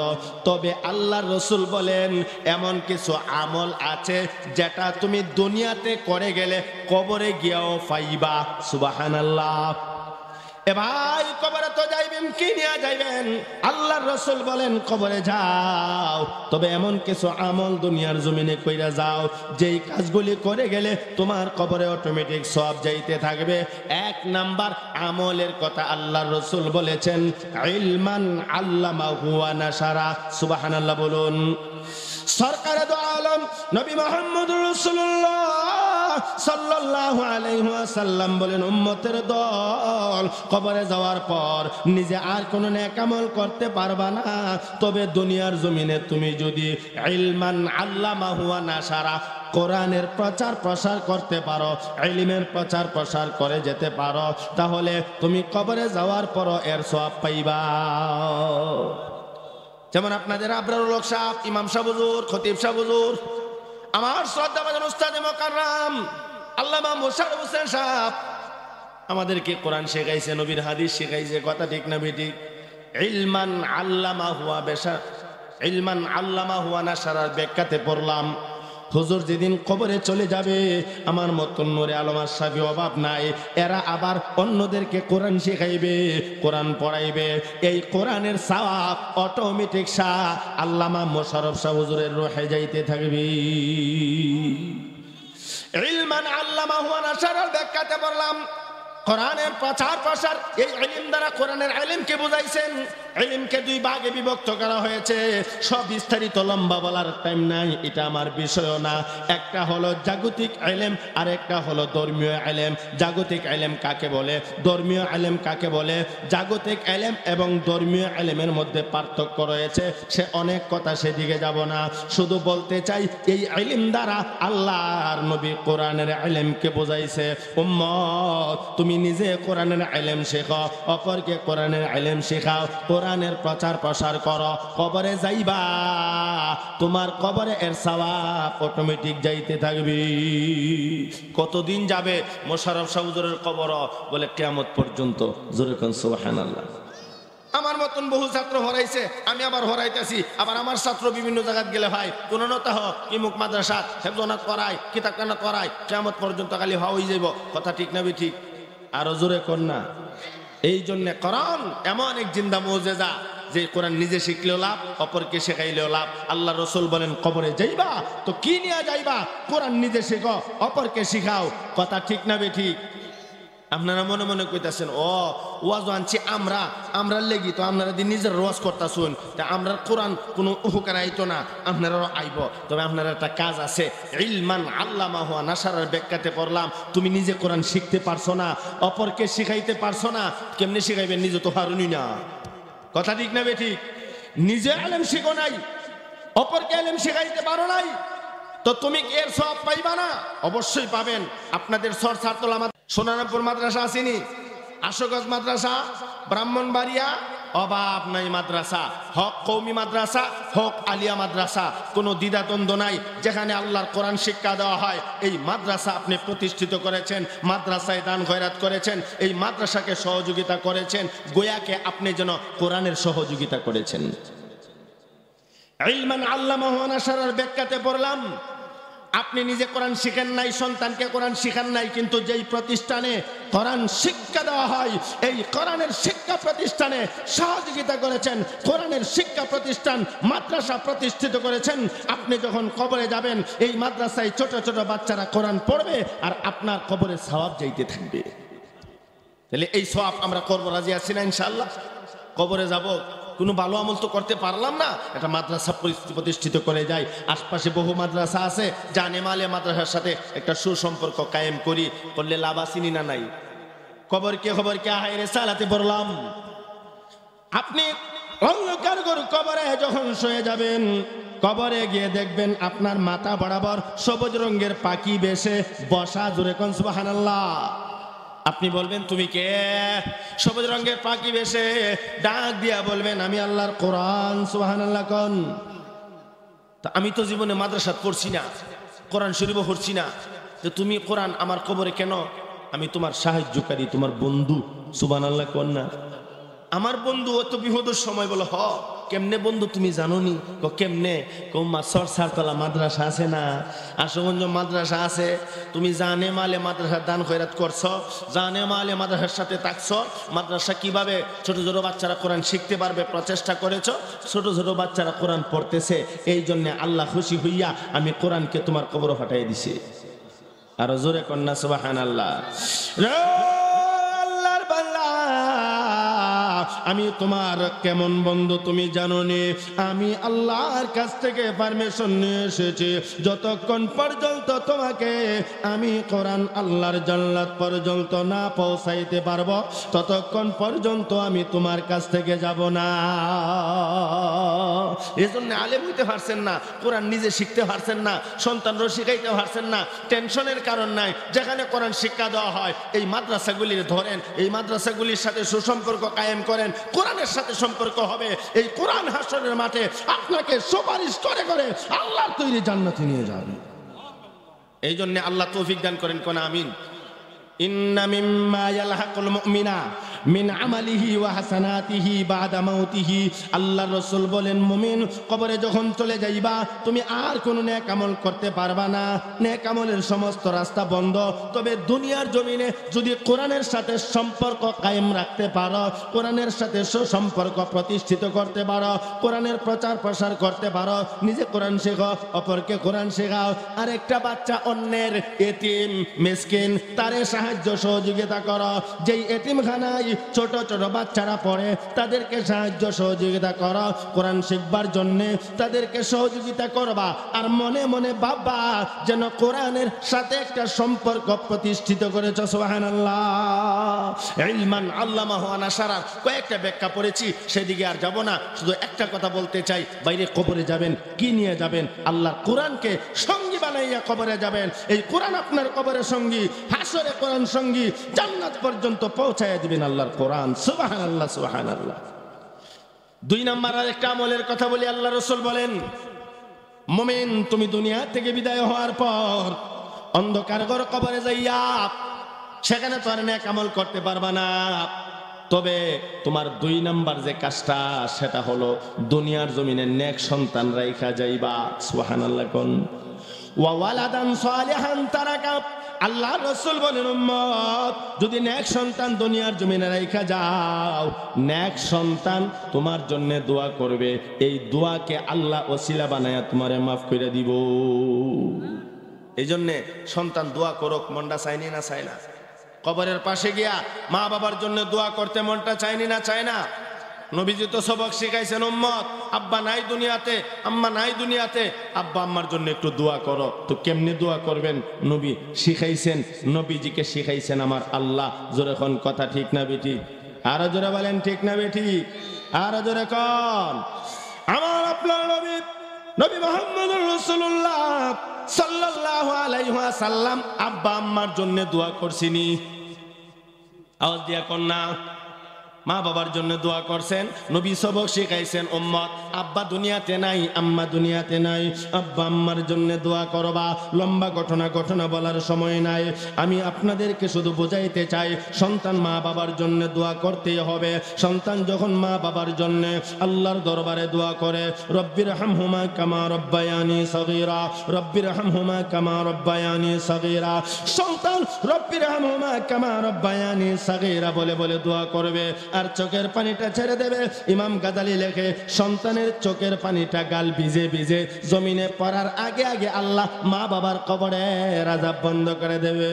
তবে আল্লাহ রাসূল বলেন, এমন কিছু আমল আছে যেটা তুমি দুনিয়াতে করে গেলে কবরে গিয়াও পাইবা। সুবহানাল্লাহ। এ ভাই, কবরে তো যাইবেন, কি নিয়ে যাইবেন? আল্লাহর রাসূল বলেন কবরে যাও, তবে এমন কিছু আমল দুনিয়ার জমিনে কইরা যাও যেই কাজগুলি করে গেলে তোমার কবরে অটোমেটিক সওয়াব যাইতে থাকবে। এক নাম্বার আমলের কথা আল্লাহর রাসূল বলেছেন, ইলমান আল্লামাহু ওয়া নাশারা। সুবহানাল্লাহ বলুন। সরকারে দো আলম নবী মুহাম্মদুর রাসূলুল্লাহ সাল্লাল্লাহু আলাইহি ওয়াসাল্লাম বলেন, উম্মতের দল কবরে যাওয়ার পর নিজে আর কোনো নেক আমল করতে পারবা না, তবে দুনিয়ার জমিনে তুমি যদি ইলমান আল্লামাহু ওয়া নাশারা, কোরআনের প্রচার প্রসার করতে পারো, ইলমের প্রচার প্রসার করে যেতে পারো, তাহলে তুমি কবরে যাওয়ার পর এর সওয়াব পাইবা। যেমন আপনাদের আবরারুল হক সাহেব, ইমাম সাহেব হুজুর, খতিব সাহেব হুজুর, আমার শ্রদ্ধাভাজন উস্তাদ মুকাররম আল্লামা মোশাররফ হোসেন সাহেব আমাদেরকে কোরআন শেখাইছে, নবীর হাদিস শেখাইছে। কথা ঠিক না বেঠিক? ইলমান আল্লামাহু ওয়া নাশারার ব্যাখ্যাতে পড়লাম, হুজুর যেদিন কবরে চলে যাবে, আমার মতন নূরে আলম আশরাফি অভাব নাই, এরা আবার অন্যদেরকে কোরআন শেখাইবে, কোরআন পড়াইবে। এই কোরআনের সওয়াব অটোমেটিক আল্লামা মোশাররফ সাহেব হুজুরের রূহে যাইতে থাকবে। ইলমান আল্লামাহু ওয়া নাশারার ব্যাখ্যাতে পড়লাম, কোরআনের প্রচার প্রসার। এই ইলম দ্বারা কোরআনের ইলমকে বুঝাইছেন। ইলমকে দুই ভাগে বিভক্ত করা হয়েছে, সব বিস্তারিত লম্বা বলার টাইম নাই, এটা আমার বিষয়ও না। একটা হলো জাগতিক ইলম, আর একটা হলো ধর্মীয় ইলম। জাগতিক ইলম কাকে বলে, ধর্মীয় ইলম কাকে বলে? জাগতিক ইলম এবং ধর্মীয় ইলমের মধ্যে পার্থক্য রয়েছে, সে অনেক কথা, সেদিকে যাব না। শুধু বলতে চাই, এই ইলম দ্বারা আল্লাহর নবী কোরআনের ইলমকে বুঝাইছে। উম্মত, তুমি নিজে কোরআনের ইলম শেখো, অপরকে কোরআনের ইলম শেখাও, কোরআনের প্রচার প্রসার করো। কবরে যাইবা, তোমার কবরে এর সওয়াব অটোমেটিক যাইতে থাকবে। কতদিন যাবে মোশাররফ সাহেব হুজুরের কবর? বলে কিয়ামত পর্যন্ত। জোরে কোন সুবহানাল্লাহ। আমার মতন বহু ছাত্র হরাইছে, আমি আবার হরাইতেছি। আবার আমার ছাত্র বিভিন্ন জায়গায় গেলে ভাই কোন নতা হ ইমুক মাদ্রাসা হেফজনাত করাই, কিতাবখানা করাই, কিয়ামত পর্যন্ত খালি হওয়াই যাইব। কথা ঠিক না ঠিক? আরো জোরে কর না। এই জন্য কোরআন এমন এক জিন্দা মুজিজা, যে কোরআন নিজে শিখলেও লাভ, অপরকে শেখাইলেও লাভ। আল্লাহ রাসূল বলেন, কবরে যাইবা তো কি নিয়ে যাইবা? কোরআন নিজে শেখো, অপরকে শিখাও। কথা ঠিক না বেঠিক? আপনারা মনে মনে কইতাছেন, ও ওয়াজ আনছি আমরা লেগি তো আপনারা দিন নিজের রোয়াজ করতাছুন, তা আমরা কোরআন কোনো উপকার আইতো না, আপনারাও আইব। তবে আপনার একটা কাজ আছে, ইলমান আল্লামাহু ওয়া নাশারার ব্যাখ্যাতে পড়লাম, তুমি নিজে কোরআন শিখতে পারছো না, অপরকে শিখাইতে পারছো না, কেমনে শিখাইবেন? নিজে তো পারুনি না। কথা ঠিক না বেঠিক? নিজে ইলম শিখো নাই, অপরকে ইলম শিখাইতে পারো নাই, তো তুমি এর সওয়াব পাইবা না? অবশ্যই পাবেন। আপনাদের ছাত্রল আমার সোনারামপুর মাদ্রাসা আসেনি, আশুগঞ্জ মাদ্রাসা, ব্রাহ্মণবাড়িয়া, অভাব নাই মাদ্রাসা, হক কওমি মাদ্রাসা, হক আলিয়া মাদ্রাসা, কোনো দ্বিধাদ্বন্দ্ব নাই। যেখানে আল্লাহর কোরআন শিক্ষা দেওয়া হয়, এই মাদ্রাসা আপনি প্রতিষ্ঠিত করেছেন, মাদ্রাসায় দান খয়রাত করেছেন, এই মাদ্রাসাকে সহযোগিতা করেছেন, গোয়াকে আপনি যেন কোরআনের সহযোগিতা করেছেন। ইলমান আল্লামাহু ওয়া নাশারার ব্যাখ্যাতে পড়লাম, আপনি নিজে কোরআন শিখেন নাই, সন্তানকে কোরআন শিখান নাই, কিন্তু যেই প্রতিষ্ঠানে কোরআন শিক্ষা দেওয়া হয়, এই কোরআনের শিক্ষা প্রতিষ্ঠানে সহযোগিতা করেছেন, কোরআনের শিক্ষা প্রতিষ্ঠান মাদ্রাসা প্রতিষ্ঠিত করেছেন। আপনি যখন কবরে যাবেন, এই মাদ্রাসায় ছোট ছোট বাচ্চারা কোরআন পড়বে, আর আপনার কবরে সওয়াব যাইতে থাকবে। তাহলে এই সওয়াব আমরা করব, রাজি আছি না ইনশাআল্লাহ? কবরে যাব, কোনো ভালো আমল তো করতে পারলাম না, এটা মাদ্রাসা প্রতিষ্ঠিত করে যাই। আশপাশে বহু মাদ্রাসা আছে, জানে মালে মাদ্রাসার সাথে একটা সুসম্পর্ক কায়েম করি, করলে লাভ আসিনি না নাই? খবর কে হায় রেসালাতে পড়লাম, আপনি অন্ধকার কবরে যখন শুয়ে যাবেন, কবরে গিয়ে দেখবেন আপনার মাথা বরাবর সবুজ রঙের পাখি বেশে বসা। জোরে কোন সুবহানাল্লাহ। আপনি বলবেন তুমি কে? সবুজ রঙের পাখি বেশে ডাক দিয়া বলবেন আমি আল্লাহর কোরআন। সুবহানাল্লাহ কোন। তা আমি তো জীবনে মাদ্রাসা পড়ছি না, কোরআন শরীফও পড়ছি না, যে তুমি কোরআন আমার কবরে কেন? আমি তোমার সাহায্যকারী, তোমার বন্ধু। সুবহানাল্লাহ কোন না। আমার বন্ধু অত বিপদের সময় বলো হ কেমনে বন্ধু তুমি জানো নি? কেমনে? সরসারতলা মাদ্রাসা আছে না, আশুগঞ্জ মাদ্রাসা আছে, তুমি জানে মালে মাদ্রাসার দান খয়রাত করছো, জানে মালে মাদ্রাসার সাথে থাকছো, মাদ্রাসা কিভাবে ছোট ছোট বাচ্চারা কোরআন শিখতে পারবে প্রচেষ্টা করেছো, ছোট ছোট বাচ্চারা কোরআন পড়তেছে, এই জন্য আল্লাহ খুশি হইয়া আমি কোরআনকে তোমার কবরে ফাটাই দিছি। আর জোরে কন্যা সুবহানাল্লাহ। আল্লাহর বান্দা আমি তোমার কেমন বন্ধু তুমি জানো নি? আমি আল্লাহর কাছ থেকে পারমিশন নিয়ে এসেছি, যতক্ষণ পর্যন্ত তোমাকে আমি কোরআন আল্লাহর জান্নাত পর্যন্ত না পৌঁছাইতে পারবো ততক্ষণ পর্যন্ত আমি তোমার কাছ থেকে যাব না। এজন্য আলেম হইতে পারছেন না, কোরআন নিজে শিখতে পারছেন না, সন্তানরা শিখাইতে পারছেন না, টেনশনের কারণ নাই। যেখানে কোরআন শিক্ষা দেওয়া হয় এই মাদ্রাসাগুলির ধরেন, এই মাদ্রাসাগুলির সাথে সুসম্পর্ক কায়েম করেন, কোরআনের সাথে সম্পর্ক হবে। এই কোরআন হাসরের মাঠে আপনাকে সুপারিশ করে করে আল্লাহর তৈরি জান্নাতে নিয়ে যাবে। এই জন্য আল্লাহ তৌফিক দান করেন কোন আমিন। ইন্না মিম্মা ইয়ালহাকুল মুমিনা মিন আমালিহি ওয়া হাসানাতিহি বাদা মাউতিহি। আল্লাহর রাসূল বলেন মুমিন কবরে যখন চলে যাইবা তুমি আর কোনো নেক আমল করতে পারবা না, নেক আমলের সমস্ত রাস্তা বন্ধ। তবে দুনিয়ার জমিনে যদি কোরআনের সাথে সম্পর্ক কায়েম রাখতে পারো, কোরআনের সাথে সুসম্পর্ক প্রতিষ্ঠিত করতে পারো, কোরআনের প্রচার প্রসার করতে পারো, নিজে কোরআন শেখো, অপরকে কোরআন শেখাও, আর একটা বাচ্চা অন্যের এতিম মিসকিন তারে সাহায্য সহযোগিতা করো, যেই এতিমখানায় ছোট ছোট বাচ্চারা পড়ে তাদেরকে সাহায্য সহযোগিতা করো, কোরআন শিখবার জন্য তাদেরকে সহযোগিতা করবা। আর মনে মনে বাবা যেন কোরআনের সাথে একটা সম্পর্ক প্রতিষ্ঠিত করেছ। সুবহানাল্লাহ। ইলমান আল্লামাহু ওয়া নাশারা কয়েকটা ব্যাখ্যা পড়েছি, সেদিকে আর যাব না। শুধু একটা কথা বলতে চাই, বাইরে কবরে যাবেন কি নিয়ে যাবেন? আল্লাহর কোরআনকে সঙ্গী বানাইয়া কবরে যাবেন। এই কোরআন আপনার কবরের সঙ্গী, হাসরে কোরআন সঙ্গী, জান্নাত পর্যন্ত পৌঁছায়া দিবেন আল্লাহর কোরআন। সুবহানাল্লাহ সুবহানাল্লাহ। দুই নাম্বার আর একটা আমলের কথা বলি। আল্লাহ রাসূল বলেন মুমিন তুমি দুনিয়া থেকে বিদায় হওয়ার পর অন্ধকার ঘর কবরে যাইয়া সেখানে তো আর নেক আমল করতে পারবা না, তবে তোমার দুই নাম্বার যে কাজটা সেটা হলো দুনিয়ার জমিনে নেক সন্তান রাইখা যাইবা। সুবহানাল্লাহ কোন। ওয়া ওয়ালাদান সালিহান তারাকা। আল্লাহ রাসূল বলেন উম্মত যদি নেক সন্তান দুনিয়ার জমিনে রাইখা যাও, নেক সন্তান তোমার জন্য দোয়া করবে, এই দোয়াকে আল্লাহ ওসিলা বানায়া তোমারে মাফ করে দিব। এই জন্য সন্তান দোয়া করুক, মনটা চাইনি না চায় না? কবরের পাশে গিয়া মা বাবার জন্য দোয়া করতে মনটা চাইনি না চায় না? নবীজি তো সবক শিখাইছেন উম্মত আব্বা নাই দুনিয়াতে, আম্মা নাই দুনিয়াতে, আব্বা আম্মার জন্য একটু দোয়া করো। তো কেমনে দোয়া করবেন নবী শিখাইছেন, নবীজিকে শিখাইছেন আমার আল্লাহ। জোরে কোন কথা ঠিক না বেটি? আরো জোরে বলেন ঠিক না বেটি? আরো জোরে কোন। আমার আপনার নবী নবী মুহাম্মদুর রাসূলুল্লাহ সাল্লাল্লাহু আলাইহি ওয়াসাল্লাম আব্বা আম্মার জন্য দোয়া করছিনি? আওয়াজ দিয়া কোন না? মা বাবার জন্য দোয়া করছেন, নবী সবক শিখাইছেন উম্মত আব্বা দুনিয়াতে নাই, আম্মা দুনিয়াতে নাই, আব্বা আম্মার জন্য দোয়া করবা। লম্বা ঘটনা বলার সময় নাই, আমি আপনাদেরকে শুধু বোঝাইতে চাই সন্তান মা বাবার জন্য দোয়া করতেই হবে। সন্তান যখন মা বাবার জন্য আল্লাহর দরবারে দোয়া করে রব্বির হামহুমা কামা রব্বায়ানি সগীরা, রব্বির হামহুমা কামা রব্বায়ানি সগীরা, সন্তান রব্বির হামহুমা কামা রব্বায়ানি সগীরা বলে বলে দোয়া করবে আর চোখের পানিটা ছেড়ে দেবে। ইমাম গাজালি লেখে সন্তানের চোখের পানিটা গাল ভিজে ভিজে জমিনে পড়ার আগে আগে আল্লাহ মা বাবার কবরে আযাব বন্ধ করে দেবে।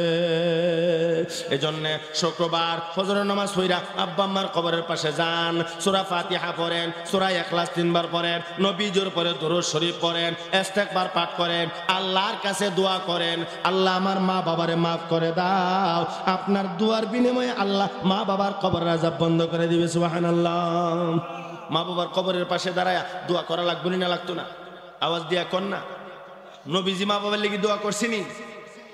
এজন্য শুক্রবার ফজরের নামাজ পড়া আব্বা আম্মার কবরের পাশে যান, সূরা ফাতিহা পড়েন, সূরা ইখলাস 3 বার পড়েন, নবীজির উপরে দরুদ শরীফ পড়েন, ইস্তেগফার পাঠ করেন, আল্লাহর কাছে দোয়া করেন আল্লাহ আমার মা বাবারে মাফ করে দাও। আপনার দোয়ার বিনিময়ে আল্লাহ মা বাবার কবরের আযাব বন্ধ করে দিবে। সুবহানাল্লাহ। মা বাবার কবরের পাশে দাঁড়ায়া দোয়া করা লাগবে না লাগতো না? আওয়াজ দিয়া কর না। নবীজি মা বাবার লেগে দোয়া করছিনি।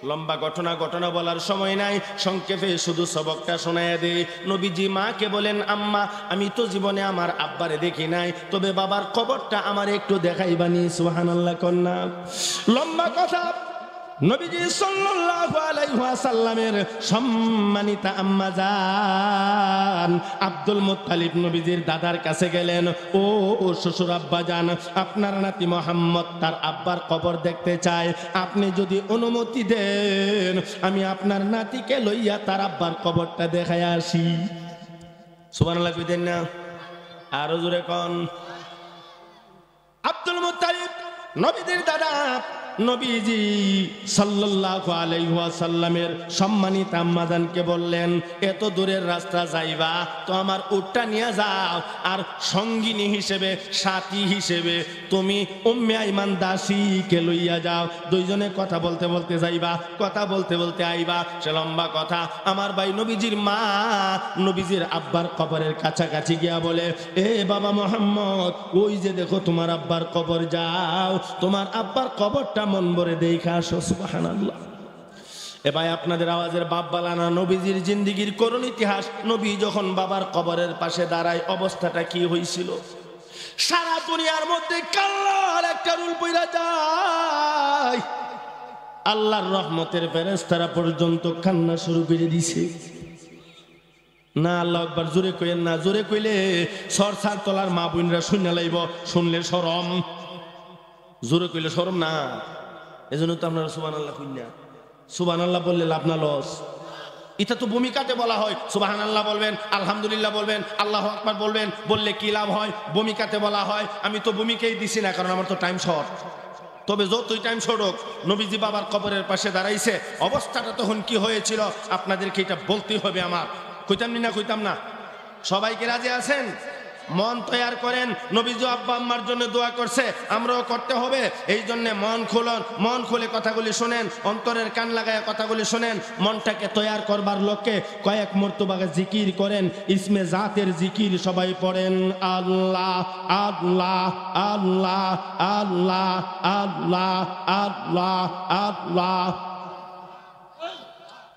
লম্বা ঘটনা বলার সময় নাই, সংক্ষেপে শুধু সবকটা শোনায়া দে। নবীজি মাকে বলেন, আম্মা আমি তো জীবনে আমার আব্বারে দেখি নাই, তবে বাবার কবরটা আমার একটু দেখাইবানি। সুবহানাল্লাহ কন্যা। লম্বা কথা। নবীজি সাল্লাল্লাহু আলাইহি ওয়াসাল্লামের সম্মানিতা আম্মা জান আব্দুল মুত্তালিব নবীজির দাদার কাছে গেলেন। ও শ্বশুর আব্বা জান, আপনার নাতি মুহাম্মদ তার আব্বার কবর দেখতে চায়, আপনি যদি অনুমতি দেন আমি আপনার নাতিকে লইয়া তার আব্বার কবরটা দেখায় আসি। সুবহানাল্লাহ কইতেন না? আরো জোরে কোন। আব্দুল মুত্তালিব নবীজির দাদা নবীজি সাল্লাল্লাহু আলাইহি ওয়াসাল্লামের সম্মানিত আম্মাজানকে বললেন, এত দূরের রাস্তা যাইবা তো আমার উটটা নিয়ে যাও, আর সঙ্গিনী হিসেবে সাথী হিসেবে তুমি উম্মে আইমান দাসীকে লইয়া যাও। দুইজনে কথা বলতে বলতে যাইবা, কথা বলতে বলতে আইবা। সে লম্বা কথা। আমার ভাই নবীজির মা নবীজির আব্বার কবরের কাছাকাছি গিয়া বলে, এ বাবা মোহাম্মদ, ওই যে দেখো তোমার আব্বার কবর, যাও তোমার আব্বার কবরটা মন ভরে দেখা আসো। সুবহানাল্লাহ। এ ভাই আপনাদের আওয়াজের বাপ বালানা নবীজির জিন্দিগির করুণ ইতিহাস। নবী যখন বাবার কবরের পাশে দাঁড়ায় অবস্থাটা কি হয়েছিল? সারা দুনিয়ার মধ্যে কাল্লার একটা রুল পইরা যায়, আল্লাহর রহমতের ফেরেশতারা পর্যন্ত কান্না শুরু করে দিছে। না আল্লাহু আকবার জোরে কইেন না, জোরে কইলে সরসার তলার মা বোনরা শুনে লাইব, শুনলে শরম। জোরে কইলে শরম না, এজন্য তো আপনারা সুবহানাল্লাহ কইন না। সুবহানাল্লাহ বললে লাভ না লস। এটা তো ভূমিকাতে বলা হয় সুবহানাল্লাহ বলবেন, আলহামদুলিল্লাহ বলবেন, আল্লাহু আকবার বলবেন, বললে কি লাভ হয়? ভূমিকাতে বলা হয়। আমি তো ভূমিকাই দিছি না, কারণ আমার তো টাইম শর্ট। তবে যতই টাইম শর্ট হোক, নবীজি বাবার কবরের পাশে দাঁড়াইছে, অবস্থাটা তখন কি হয়েছিল আপনাদেরকে এটা বলতেই হবে আমার। কইতাম না কইতাম না? সবাইকে রাজি আছেন? মন তৈয়ার করেন। নবীজি আব্বা আম্মার জন্য দোয়া করছে, আমরাও করতে হবে। এই জন্য মন খুলন, মন খুলে কথাগুলি শোনেন, অন্তরের কান লাগায় কথাগুলি শোনেন। মনটাকে তৈয়ার করবার লক্ষ্যে কয়েক মর্তবা জিকির করেন, ইসমে জাতের জিকির সবাই পড়েন। আল্লাহ আল্লাহ আল্লাহ আল্লাহ আল্লাহ আল্লাহ আল্লাহ।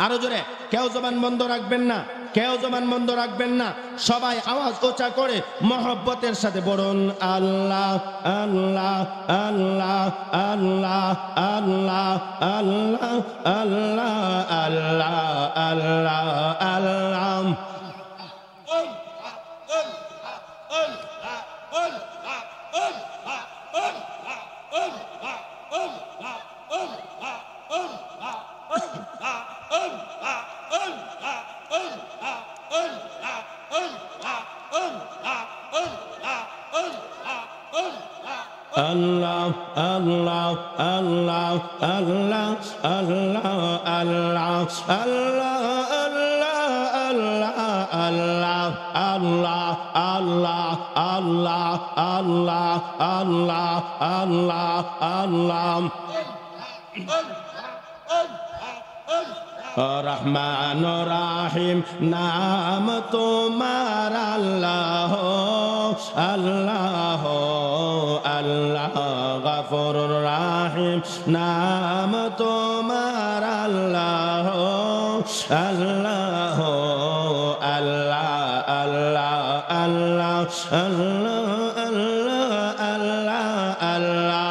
আরো জোরে। কেউ জবান বন্ধ রাখবেন না, কেউ জবান বন্ধ রাখবেন না। সবাই আওয়াজ উঁচা করে মহব্বতের সাথে বলুন, আল্লাহ আল্লাহ আল্লাহ আল্লাহ আল্লাহ আল্লাহ আল্লাহ আল্লাহ আল্লাহ আল্লাহ। Allah Allah Allah Allah Allah Allah Allah Allah Allah Allah Allah Allah Allah Allah Allah Allah Rahman রাহিম নাম তোমার আল্লাহ আল্লাহ আল্লাহ গফুর রাহিম নাম তোমার আল্লাহ আল্লাহ আল্লাহ আল্লাহ আল্লাহ আল্লাহ আল্লাহ আল্লাহ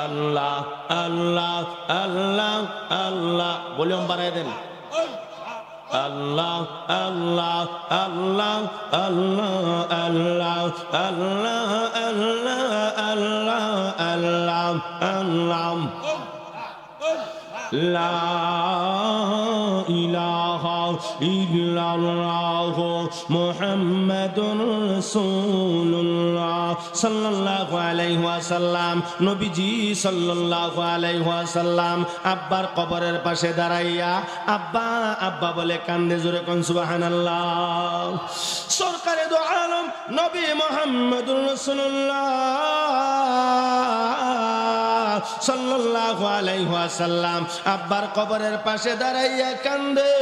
আল্লাহ আল্লাহ আল্লাহ আল্লাহ ভলিউম বাড়ায় দেন। আল্লাহ আল্লাহ আল্লাহ আল্লাহ আল্লাহ আল্লাহ আল্লাহ আল্লাহ আল্লাহ আল্লাহ লা ইলাহা ইল্লাল্লাহ মুহাম্মাদুর রাসূলুল্লাহ সাল্লাল্লাহু আলাইহি ওয়াসাল্লাম। নবীজি সাল্লাল্লাহু আলাইহি ওয়াসাল্লাম আব্বার কবরের পাশে দাঁড়াইয়া আব্বা আব্বা বলে কান্দে। জোরে কোন সুবহানাল্লাহ। সরকারে দো আলম নবী মুহাম্মাদুর রাসূলুল্লাহ সাল্লাল্লাহু আলাইহি ওয়াসাল্লাম আব্বার কবরের পাশে দাঁড়াইয়া কান্দে।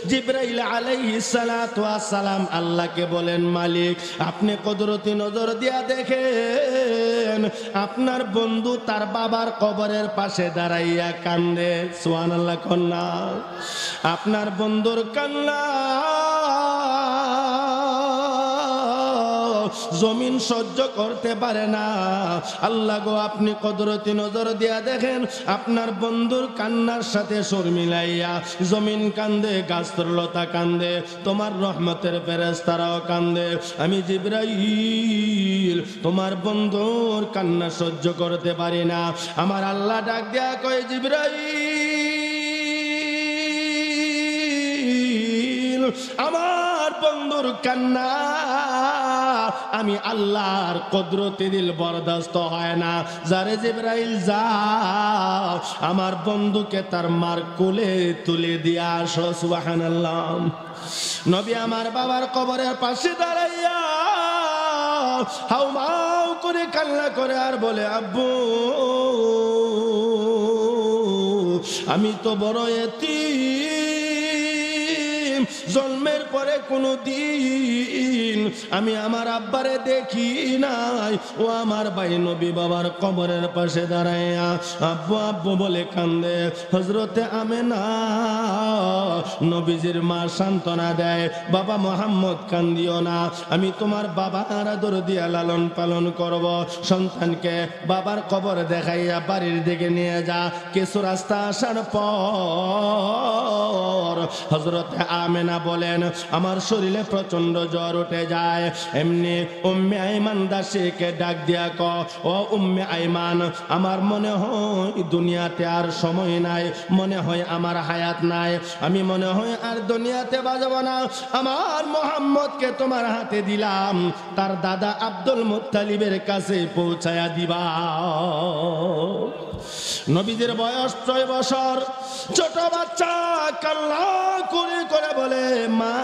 জিবরাইল আলাইহিস সালাতু ওয়াস সালাম আল্লাহকে বলেন, মালিক আপনি কুদরতি নজর দিয়া দেখেন আপনার বন্ধু তার বাবার কবরের পাশে দাঁড়াইয়া কান্দে। সুবহানাল্লাহ কন্যা, আপনার বন্ধুর কান্না জমিন সহ্য করতে পারে না। আল্লাহ গো, আপনি কুদরতি নজর দিয়া দেখেন আপনার বন্ধুর কান্নার সাথে সুর মিলাইয়া জমিন কান্দে, গাছলতা কান্দে, তোমার রহমতের ফেরেশতারাও কান্দে। আমি জিবরাইল তোমার বন্ধুর কান্না সহ্য করতে পারি না। আমার আল্লাহ ডাক দেয়া কয়, জিবরাইল আমার বন্ধুর কান্না আমি আল্লাহর কুদরতে দিল বরদাস্ত হয় না। যারে জিবরাইল যাও আমার বন্ধুকে তার মার কোলে তুলে দিয়া আসো। সুবহানাল্লাহ। নবী আমার বাবার কবরের পাশে দাঁড়াইয়া হাউমাউ করে কান্না করে আর বলে, আব্বু আমি তো বড় এতিম, জন্মের পরে কোনো দিন আমি আমার আব্বারে দেখি নাই। ও আমার ভাই নবী বাবার কবরের পাশে দাঁড়াইয়া আব্বু আব্বু বলে কান্দে। হযরতে আমেনা নবীজির মা সান্ত্বনা দেয়, বাবা মুহাম্মদ কান্দিও না, আমি তোমার বাবার আদর দিয়া লালন পালন করব। সন্তানকে বাবার কবর দেখাইয়া বাড়ির দিকে নিয়ে যা। কিছু রাস্তা আসার পর হযরতে আমেনা বলেন, আমার শরীরে প্রচন্ড জ্বর উঠে যায়। এমনি উম্মে আইমান দাসীকে ডাক দিয়া ক, ও উম্মে আইমান, আমার মনে হয় দুনিয়াতে আর সময় নাই, মনে হয় আমার হায়াত নাই, আমি মনে হয় আর দুনিয়াতে বাঁচব না। আমার মুহাম্মদকে তোমার হাতে দিলাম, তার দাদা আব্দুল মুত্তালিবের কাছে পৌঁছায়া দিবা। নবীদের বয়স 6 বছর। ছোট বাচ্চা কান্না করে করে বলে, মা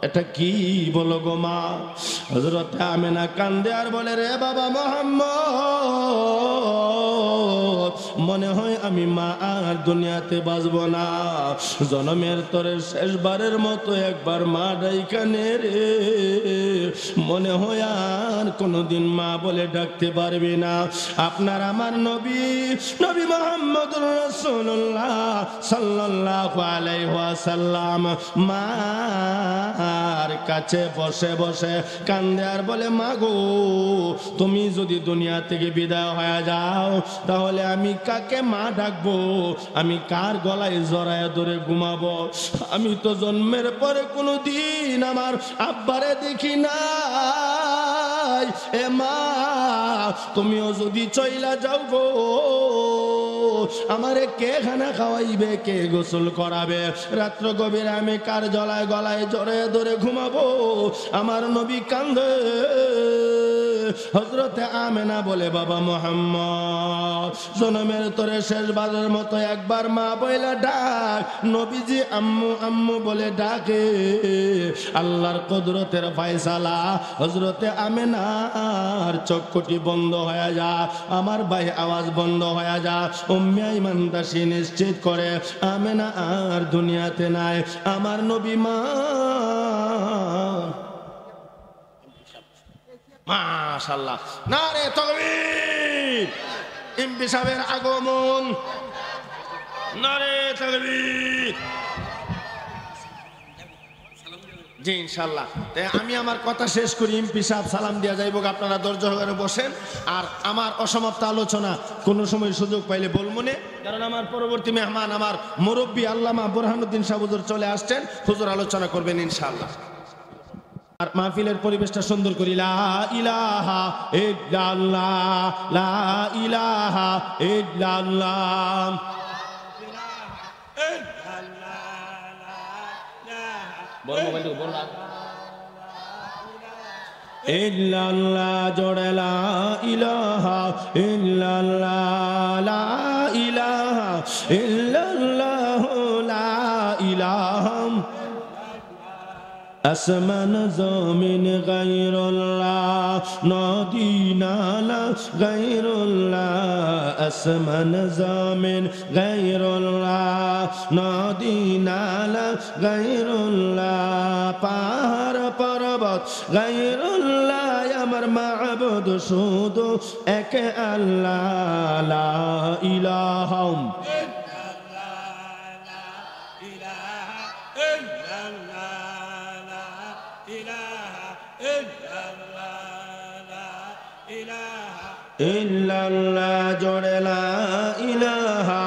এটা কি বলো গো মা? হযরত আমেনা কান্দে আর বলে, রে বাবা মুহাম্মদ, মনে হয় আমি মা আর দুনিয়াতে বাঁচব না। জন্মের তরে শেষবারের মতো একবার মা ডাইকানে রে, মনে হয় আর কোনোদিন মা বলে ডাকতে পারবি না। আপনার আমার নবী নবী মুহাম্মদুর রাসূলুল্লাহ সাল্লাল্লাহু আলাইহি ওয়াসাল্লাম মার কাছে বসে বসে কান্দে আর বলে, মা গো, তুমি যদি দুনিয়া থেকে বিদায় হয়ে যাও তাহলে আমি কাকে মা ডাকবো? আমি কার গলায় জড়ায় ধরে ঘুমাবো? আমি তো জন্মের পরে কোনো দিন আমার আব্বারে দেখি নাই। এ মা, তুমিও যদি চইলা যাও গো, আমারে কে খানা খাওয়াইবে, কে গোসল করাবে? রাত্র গভীর আমি কার জলায় গলায় জড়ায় ধরে ঘুমাবো? আমার নবী কান্দে। হযরতে আমেনা বলে, বাবা মুহাম্মদ, জন্মের তোরে শেষবারের মতো একবার মা বইলা ডাক। নবীজি আম্মু আম্মু বলে ডাকে। আল্লাহর কুদরতের ফয়সালা, হযরতে আমেনার চক্ষুটি বন্ধ হয়ে যা, আমার ভাই আওয়াজ বন্ধ হয়ে যা। উম্মে আইমান দাসী নিশ্চিত করে আমেনা আর দুনিয়াতে নাই। আমার নবী মা মাশাআল্লাহ, নারে তাকবীর, এমপি সাহেবের আগমন, নারে তাকবীর। জি ইনশাআল্লাহ। তাই আমি আমার কথা শেষ করি, এমপি সাহেব সালাম দিয়া যাইব, আপনারা ধৈর্য সহকারে বসেন। আর আমার অসমাপ্ত আলোচনা কোনো সময় সুযোগ পাইলে বলবো না, কারণ আমার পরবর্তী মেহমান আমার মুরব্বী আল্লামা বুরহানুদ্দিন সাহেব হুজুর চলে আসছেন, হুজুর আলোচনা করবেন ইনশাআল্লাহ। আর মাহফিলের পরিবেশটা সুন্দর করি। লা ইলাহা ইল্লাল্লাহ, লা ইলাহা ইল্লাল্লাহ, বড় মোবাইল বড় না, ইল্লাল্লাহ জোড়ে লা ইলাহা ইল্লাল্লাহ, লা ইলাহা ইল্লাল্লাহ, লা ইলাহা আসমান জমিন গায়রুল্লাহ, নদী নালা গায়রুল্লাহ। আসমান জমিন গায়রুল্লাহ, নদী নালা গায়রুল্লাহ। পাহাড় পর্বত গায়রুল্লাহ, আমার মাবুদ শুধু এক আল্লাহ। লা ইলাহা ইল্লাল্লাহ, জোরে লা ইলাহা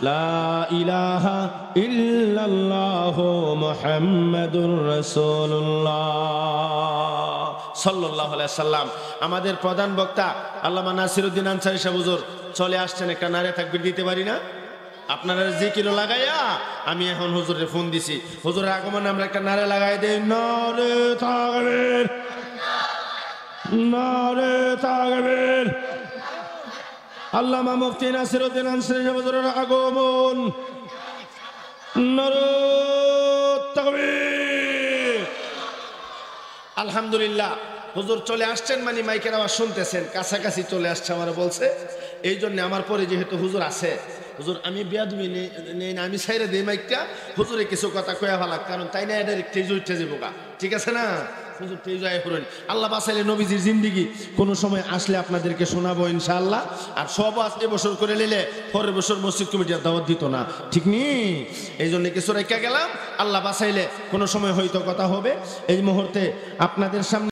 লা ইলাহা ইল্লাল্লাহ মুহাম্মাদুর রাসূলুল্লাহ সাল্লাল্লাহু আলাইহি সাল্লাম। আমাদের প্রধান বক্তা আল্লামা নাসিরউদ্দিন আনসারী সাহেব হুজুর চলে আসছেন, একটা নারে তাকবীর দিতে পারি না? আপনারা জিকির লাগাইয়া আমি এখন হুজুরের ফোন দিছি, হুজুরের আগমনে আমরা একটা নারে লাগাই দেই, নারে তাকবীর, নারে তাকবীর। আল্লামা মুফতি নাসিরউদ্দিন আনসারী সাহেব হুজুরের আগমন, নারে তাকবীর। আলহামদুলিল্লাহ, হুজুর চলে আসছেন মানে মাইকের আওয়াজ শুনতেছেন, কাছাকাছি চলে আসছে আমার বলছে। এই জন্য আমার পরে যেহেতু হুজুর আছে, হুজুর আমি বেয়াদবি নেই না, আমি ছাইরে দিই মাইকটা, হুজুরে কিছু কথা কয়া ভালাক, কারণ তাই না এটা টেজ উঠতে যাবো গা, ঠিক আছে না? হুজুর টেজ আয় করুন, আল্লাহ বাঁচাইলে নবীজির জিন্দিগি কোনো সময় আসলে আপনাদেরকে শোনাবো ইনশাআল্লাহ। আর সব আজ এবছর করে নিলে পরের বছর মসজিদ কমিটির দাওয়াত দিত না, ঠিক নি? এই জন্য কিছু রেখে গেলাম, আল্লাহ বাঁচাইলে কোনো সময় হয়তো কথা হবে। এই মুহূর্তে আপনাদের সামনে